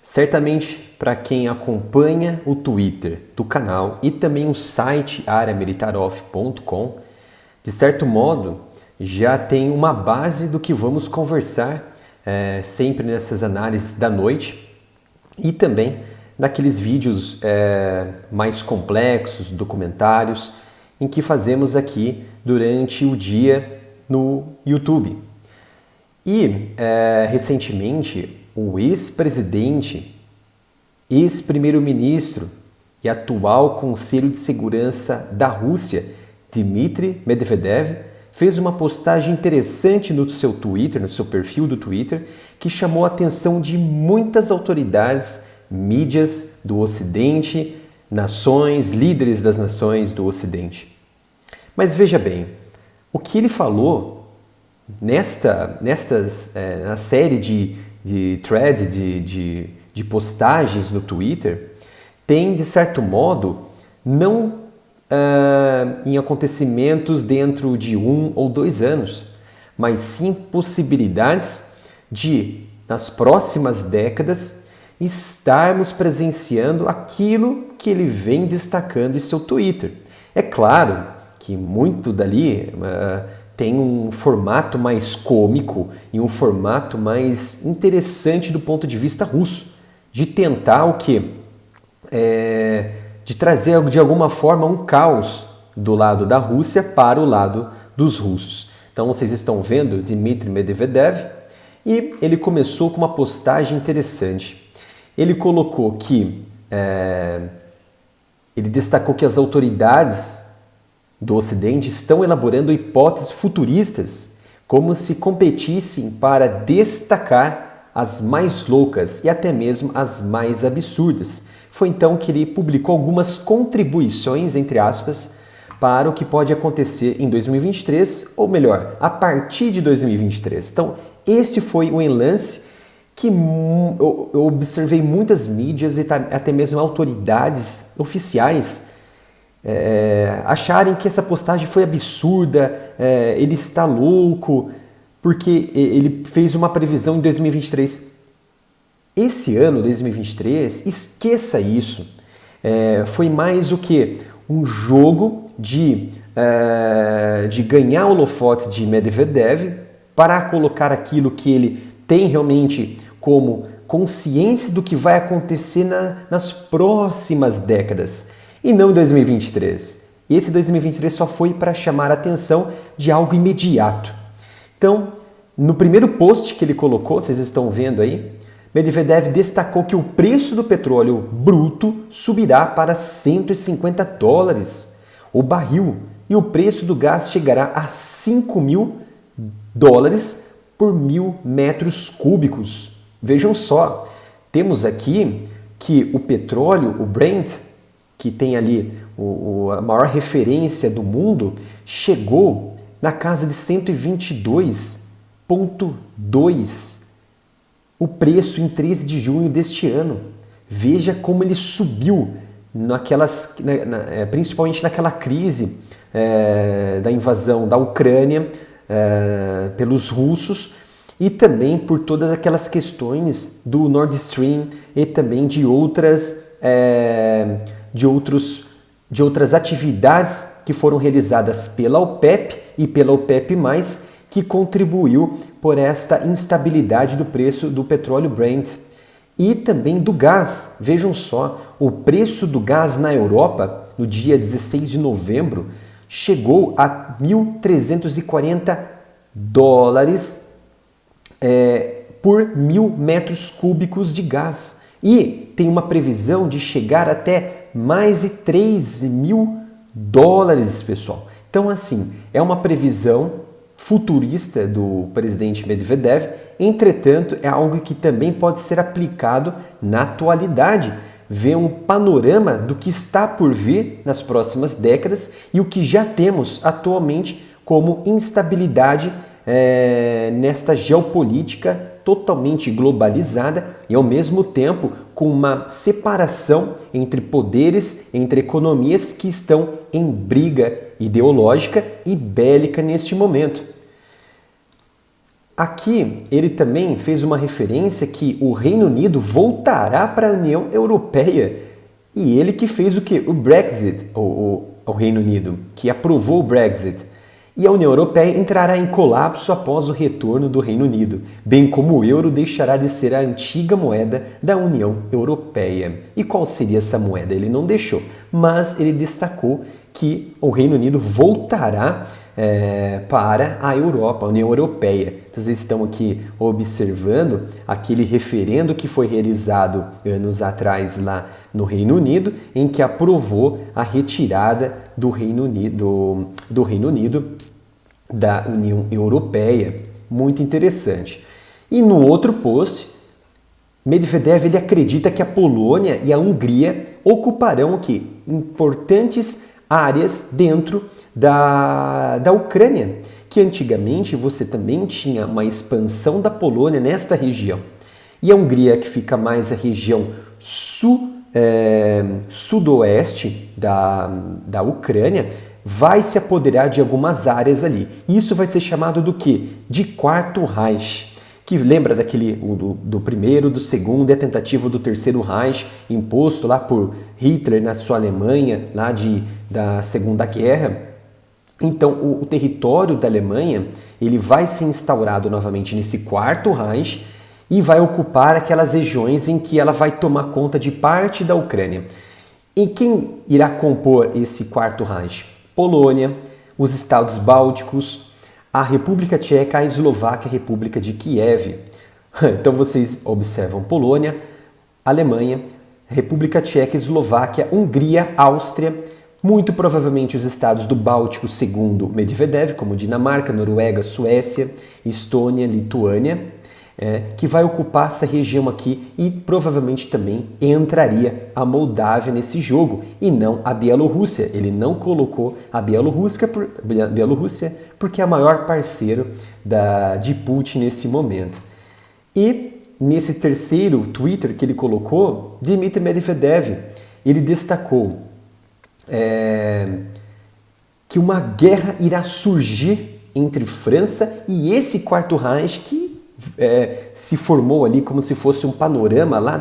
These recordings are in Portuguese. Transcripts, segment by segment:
Certamente, para quem acompanha o Twitter do canal e também o site areamilitaroff.com, de certo modo, já tem uma base do que vamos conversar sempre nessas análises da noite e também naqueles vídeos mais complexos, documentários, em que fazemos aqui durante o dia no YouTube. E, recentemente, o ex-presidente, ex-primeiro-ministro e atual Conselho de Segurança da Rússia, Dmitry Medvedev, fez uma postagem interessante no seu Twitter, no seu perfil do Twitter, que chamou a atenção de muitas autoridades, mídias do Ocidente, nações, líderes das nações do Ocidente. Mas veja bem, o que ele falou na série de thread, de postagens no Twitter, tem, de certo modo, não em acontecimentos dentro de 1 ou 2 anos, mas sim possibilidades de, nas próximas décadas, estarmos presenciando aquilo que ele vem destacando em seu Twitter. É claro que muito dali tem um formato mais cômico e um formato mais interessante do ponto de vista russo, de tentar o quê? De trazer de alguma forma um caos do lado da Rússia para o lado dos russos. Então vocês estão vendo Dmitry Medvedev e ele começou com uma postagem interessante. Ele colocou que, ele destacou que as autoridades do Ocidente estão elaborando hipóteses futuristas como se competissem para destacar as mais loucas e até mesmo as mais absurdas. Foi então que ele publicou algumas contribuições, entre aspas, para o que pode acontecer em 2023, ou melhor, a partir de 2023. Então, esse foi o enlace que eu observei muitas mídias e até mesmo autoridades oficiais acharem que essa postagem foi absurda, ele está louco, porque ele fez uma previsão em 2023. Esse ano, 2023, esqueça isso. Foi mais o que? Um jogo de ganhar holofotes de Medvedev para colocar aquilo que ele tem realmente como consciência do que vai acontecer nas próximas décadas, e não em 2023. Esse 2023 só foi para chamar a atenção de algo imediato. Então, no primeiro post que ele colocou, vocês estão vendo aí, Medvedev destacou que o preço do petróleo bruto subirá para $150 o barril e o preço do gás chegará a $5.000 por 1.000 metros cúbicos. Vejam só, temos aqui que o petróleo, o Brent, que tem ali a maior referência do mundo, chegou na casa de 122,2 o preço em 13 de junho deste ano. Veja como ele subiu, principalmente naquela crise da invasão da Ucrânia pelos russos e também por todas aquelas questões do Nord Stream e também de outras atividades que foram realizadas pela OPEP e pela OPEP+, que contribuiu por esta instabilidade do preço do petróleo Brent e também do gás. Vejam só, o preço do gás na Europa, no dia 16 de novembro, chegou a $1.340 por 1.000 metros cúbicos de gás. E tem uma previsão de chegar até mais de $3.000, pessoal. Então, assim, é uma previsão futurista do presidente Medvedev, entretanto, é algo que também pode ser aplicado na atualidade, ver um panorama do que está por vir nas próximas décadas e o que já temos atualmente como instabilidade nesta geopolítica totalmente globalizada e, ao mesmo tempo, com uma separação entre poderes, entre economias que estão em briga ideológica e bélica neste momento. Aqui ele também fez uma referência que o Reino Unido voltará para a União Europeia. E ele que fez o quê? O Brexit, o Reino Unido, que aprovou o Brexit. E a União Europeia entrará em colapso após o retorno do Reino Unido, bem como o euro deixará de ser a antiga moeda da União Europeia. E qual seria essa moeda? Ele não deixou, mas ele destacou que o Reino Unido voltará para a Europa, a União Europeia. Então, vocês estão aqui observando aquele referendo que foi realizado anos atrás lá no Reino Unido, em que aprovou a retirada do Reino Unido da União Europeia. Muito interessante. E no outro post, Medvedev ele acredita que a Polônia e a Hungria ocuparão o quê? Importantes áreas dentro da Ucrânia, que antigamente você também tinha uma expansão da Polônia nesta região. E a Hungria, que fica mais a região sudoeste da Ucrânia, vai se apoderar de algumas áreas ali. Isso vai ser chamado do quê? De Quarto Reich. Que lembra do primeiro, do segundo e a tentativa do terceiro Reich, imposto lá por Hitler na sua Alemanha, lá da Segunda Guerra. Então, o território da Alemanha ele vai ser instaurado novamente nesse Quarto Reich e vai ocupar aquelas regiões em que ela vai tomar conta de parte da Ucrânia. E quem irá compor esse Quarto Reich? Polônia, os Estados Bálticos, a República Tcheca, a Eslováquia, a República de Kiev. Então vocês observam Polônia, Alemanha, República Tcheca, Eslováquia, Hungria, Áustria, muito provavelmente os estados do Báltico segundo Medvedev, como Dinamarca, Noruega, Suécia, Estônia, Lituânia, que vai ocupar essa região aqui e provavelmente também entraria a Moldávia nesse jogo e não a Bielorrússia. Ele não colocou a Bielorrússia porque é o maior parceiro de Putin nesse momento. E nesse terceiro Twitter que ele colocou, Dmitry Medvedev, ele destacou que uma guerra irá surgir entre França e esse Quarto Reich que se formou ali como se fosse um panorama lá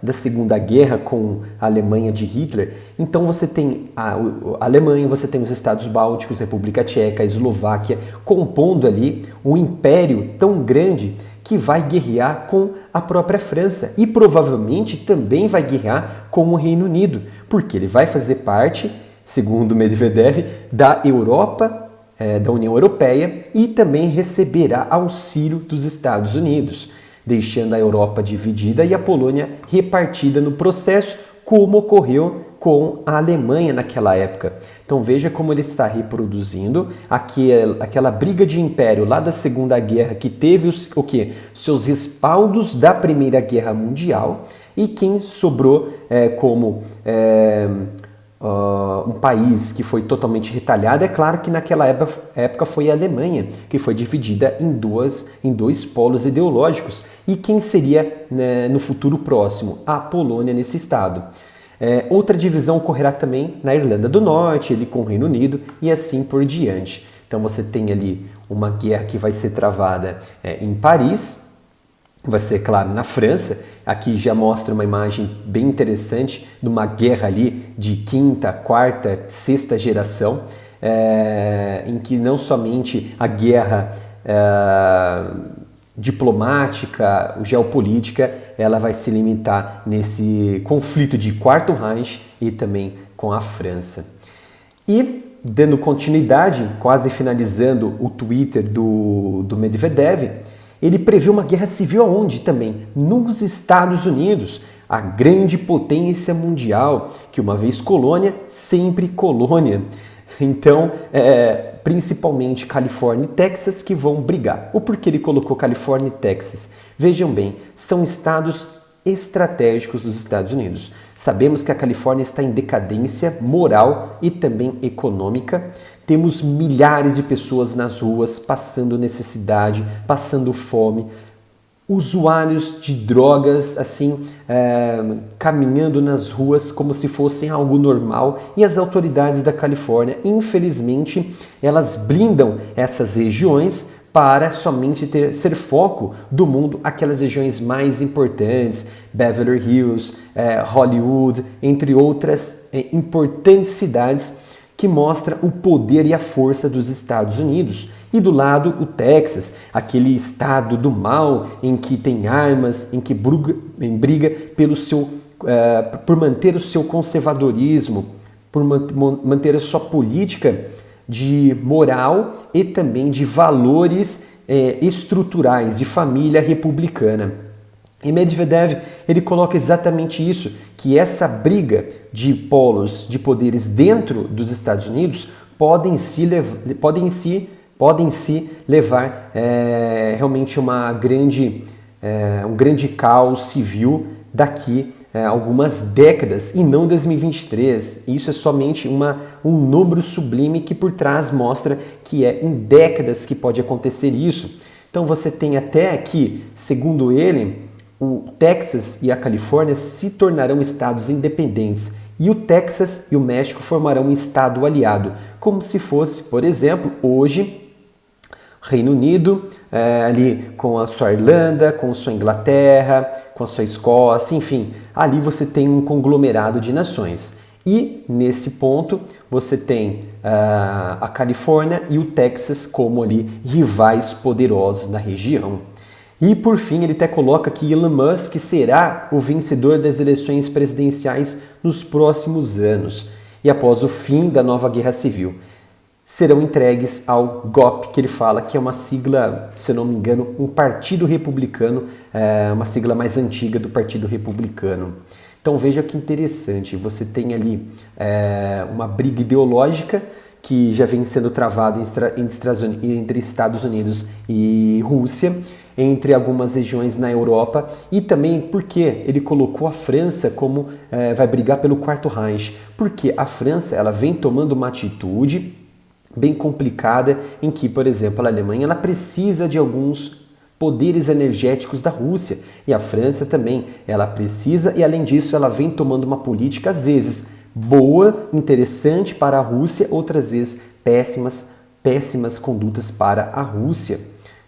da Segunda Guerra com a Alemanha de Hitler. Então você tem a Alemanha, você tem os Estados Bálticos, República Tcheca, a Eslováquia, compondo ali um império tão grande que vai guerrear com a própria França e provavelmente também vai guerrear com o Reino Unido, porque ele vai fazer parte, segundo Medvedev, da Europa, da União Europeia e também receberá auxílio dos Estados Unidos, deixando a Europa dividida e a Polônia repartida no processo, como ocorreu com a Alemanha naquela época. Então veja como ele está reproduzindo aquela briga de império lá da Segunda Guerra que teve seus respaldos da Primeira Guerra Mundial e quem sobrou como um país que foi totalmente retalhado. É claro que naquela época foi a Alemanha, que foi dividida em dois polos ideológicos. E quem seria, né, no futuro próximo? A Polônia nesse estado. Outra divisão ocorrerá também na Irlanda do Norte, ali com o Reino Unido e assim por diante. Então você tem ali uma guerra que vai ser travada em Paris, vai ser, claro, na França. Aqui já mostra uma imagem bem interessante de uma guerra ali de quinta, quarta, sexta geração, em que não somente a guerra diplomática, geopolítica, ela vai se limitar nesse conflito de Quarto Reich e também com a França. E, dando continuidade, quase finalizando o Twitter do Medvedev, ele previu uma guerra civil aonde também? Nos Estados Unidos, a grande potência mundial, que uma vez colônia, sempre colônia. Então, principalmente Califórnia e Texas que vão brigar. O porquê ele colocou Califórnia e Texas? Vejam bem, são estados estratégicos dos Estados Unidos. Sabemos que a Califórnia está em decadência moral e também econômica. Temos milhares de pessoas nas ruas passando necessidade, passando fome, usuários de drogas assim caminhando nas ruas como se fossem algo normal, e as autoridades da Califórnia, infelizmente, elas blindam essas regiões para somente ser foco do mundo aquelas regiões mais importantes, Beverly Hills, Hollywood, entre outras importantes cidades que mostra o poder e a força dos Estados Unidos. E do lado, o Texas, aquele estado do mal em que tem armas, em que briga por manter o seu conservadorismo, por manter a sua política de moral e também de valores estruturais de família republicana. E Medvedev, ele coloca exatamente isso, que essa briga de polos, de poderes dentro dos Estados Unidos podem se levar realmente um grande caos civil daqui algumas décadas e não 2023. Isso é somente um número sublime que por trás mostra que é em décadas que pode acontecer isso. Então você tem até que, segundo ele, o Texas e a Califórnia se tornarão estados independentes e o Texas e o México formarão um estado aliado, como se fosse, por exemplo, hoje, Reino Unido, ali com a sua Irlanda, com a sua Inglaterra, com a sua Escócia, enfim, ali você tem um conglomerado de nações. E nesse ponto você tem a Califórnia e o Texas como ali rivais poderosos na região. E por fim ele até coloca que Elon Musk será o vencedor das eleições presidenciais nos próximos anos e após o fim da nova guerra civil. Serão entregues ao GOP, que ele fala que é uma sigla, se eu não me engano, um partido republicano, uma sigla mais antiga do Partido Republicano. Então veja que interessante, você tem ali uma briga ideológica que já vem sendo travada entre Estados Unidos e Rússia, entre algumas regiões na Europa e também porque ele colocou a França como vai brigar pelo Quarto Reich, porque a França ela vem tomando uma atitude bem complicada em que, por exemplo, a Alemanha ela precisa de alguns poderes energéticos da Rússia e a França também, ela precisa e além disso ela vem tomando uma política às vezes boa, interessante para a Rússia, outras vezes péssimas condutas para a Rússia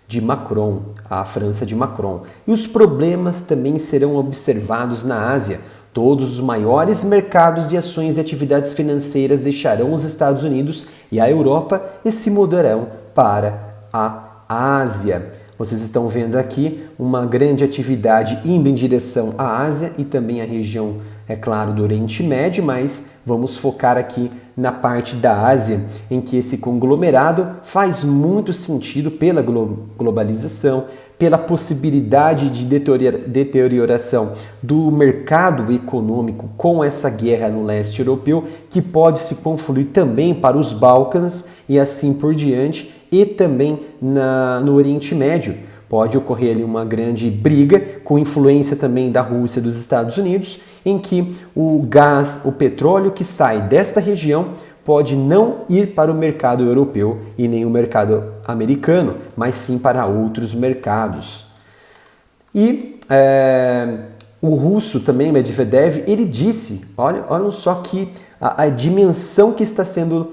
de Macron, a França de Macron. E os problemas também serão observados na Ásia. Todos os maiores mercados de ações e atividades financeiras deixarão os Estados Unidos e a Europa e se mudarão para a Ásia. Vocês estão vendo aqui uma grande atividade indo em direção à Ásia e também à região, é claro, do Oriente Médio, mas vamos focar aqui na parte da Ásia, em que esse conglomerado faz muito sentido pela globalização, pela possibilidade de deterioração do mercado econômico com essa guerra no leste europeu, que pode se confluir também para os Balcãs e assim por diante, e também no Oriente Médio. Pode ocorrer ali uma grande briga, com influência também da Rússia e dos Estados Unidos, em que o gás, o petróleo que sai desta região pode não ir para o mercado europeu e nem o mercado americano, mas sim para outros mercados. E o russo também, Medvedev, ele disse, olha só que a dimensão que está sendo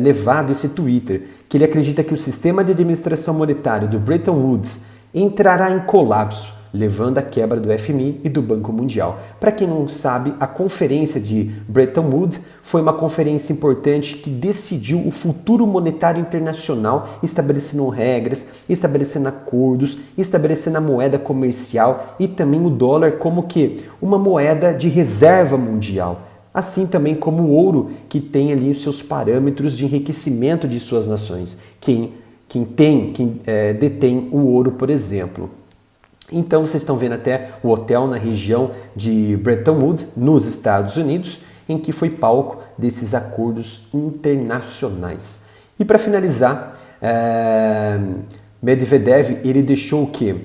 levado esse Twitter, que ele acredita que o sistema de administração monetária do Bretton Woods entrará em colapso, levando à quebra do FMI e do Banco Mundial. Para quem não sabe, a conferência de Bretton Woods foi uma conferência importante que decidiu o futuro monetário internacional, estabelecendo regras, estabelecendo acordos, estabelecendo a moeda comercial e também o dólar como que uma moeda de reserva mundial. Assim também como o ouro, que tem ali os seus parâmetros de enriquecimento de suas nações. Quem detém o ouro, por exemplo. Então vocês estão vendo até o hotel na região de Bretton Woods, nos Estados Unidos, em que foi palco desses acordos internacionais. E para finalizar, Medvedev ele deixou o quê?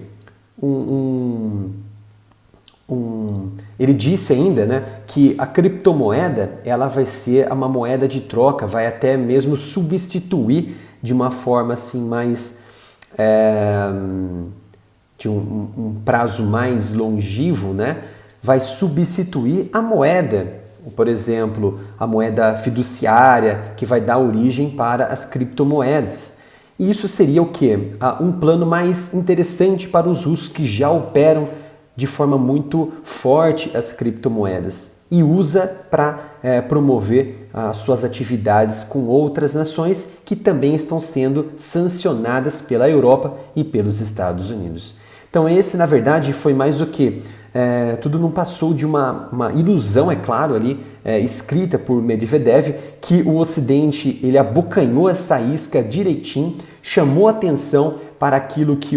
Ele disse ainda, né, que a criptomoeda ela vai ser uma moeda de troca, vai até mesmo substituir de uma forma assim mais de um prazo mais longevo, né, vai substituir a moeda, por exemplo, a moeda fiduciária que vai dar origem para as criptomoedas. E isso seria o quê? Um plano mais interessante para os russos que já operam de forma muito forte as criptomoedas e usa para promover as suas atividades com outras nações que também estão sendo sancionadas pela Europa e pelos Estados Unidos. Então esse, na verdade, foi mais do que tudo não passou de uma ilusão, é claro, ali escrita por Medvedev, que o Ocidente ele abocanhou essa isca direitinho, chamou atenção para aquilo que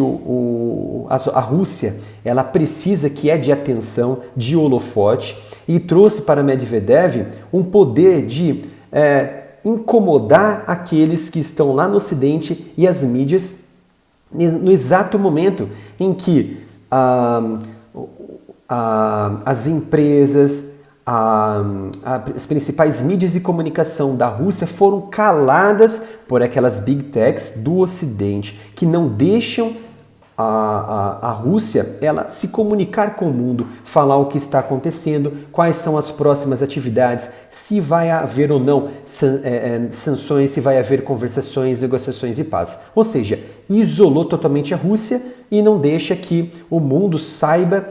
a Rússia ela precisa, que é de atenção, de holofote, e trouxe para Medvedev um poder de incomodar aqueles que estão lá no Ocidente e as mídias no exato momento em que as empresas, as principais mídias de comunicação da Rússia foram caladas por aquelas big techs do Ocidente, que não deixam a Rússia ela se comunicar com o mundo, falar o que está acontecendo, quais são as próximas atividades, se vai haver ou não sanções, se vai haver conversações, negociações e paz. Ou seja, isolou totalmente a Rússia e não deixa que o mundo saiba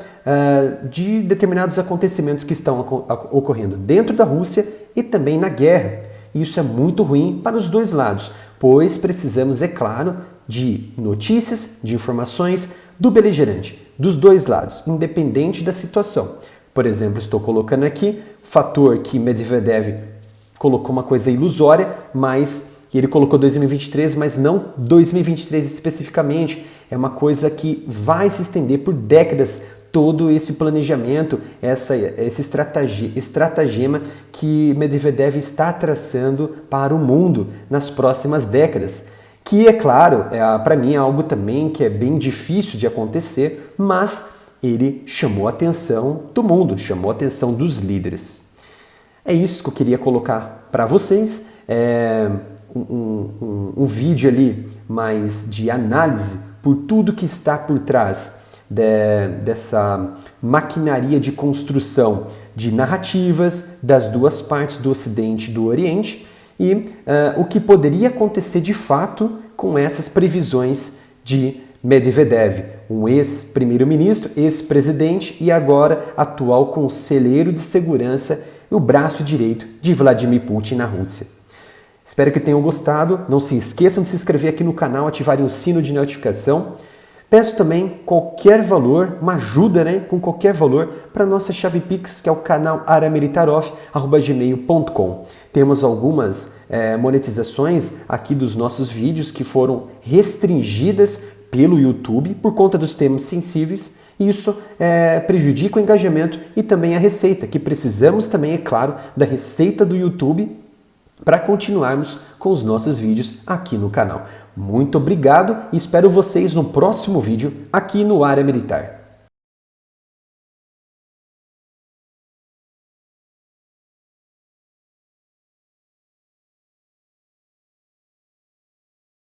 de determinados acontecimentos que estão ocorrendo dentro da Rússia e também na guerra. Isso é muito ruim para os dois lados, pois precisamos, é claro, de notícias, de informações do beligerante, dos dois lados, independente da situação. Por exemplo, estou colocando aqui fator que Medvedev colocou uma coisa ilusória, mas ele colocou 2023, mas não 2023 especificamente. É uma coisa que vai se estender por décadas, todo esse planejamento, esse estratagema que Medvedev está traçando para o mundo nas próximas décadas. Que, é claro, para mim é algo também que é bem difícil de acontecer, mas ele chamou a atenção do mundo, chamou a atenção dos líderes. É isso que eu queria colocar para vocês, um vídeo ali mais de análise por tudo que está por trás dessa maquinaria de construção de narrativas das duas partes do Ocidente e do Oriente, e o que poderia acontecer de fato com essas previsões de Medvedev, um ex-primeiro-ministro, ex-presidente e agora atual conselheiro de segurança e o braço direito de Vladimir Putin na Rússia. Espero que tenham gostado. Não se esqueçam de se inscrever aqui no canal, ativarem o sino de notificação. Peço também qualquer valor, uma ajuda com qualquer valor para a nossa chave Pix, que é o canal aramilitarov@gmail.com. Temos algumas monetizações aqui dos nossos vídeos que foram restringidas pelo YouTube por conta dos temas sensíveis. E isso prejudica o engajamento e também a receita, que precisamos também, é claro, da receita do YouTube para continuarmos com os nossos vídeos aqui no canal. Muito obrigado e espero vocês no próximo vídeo aqui no Área Militar.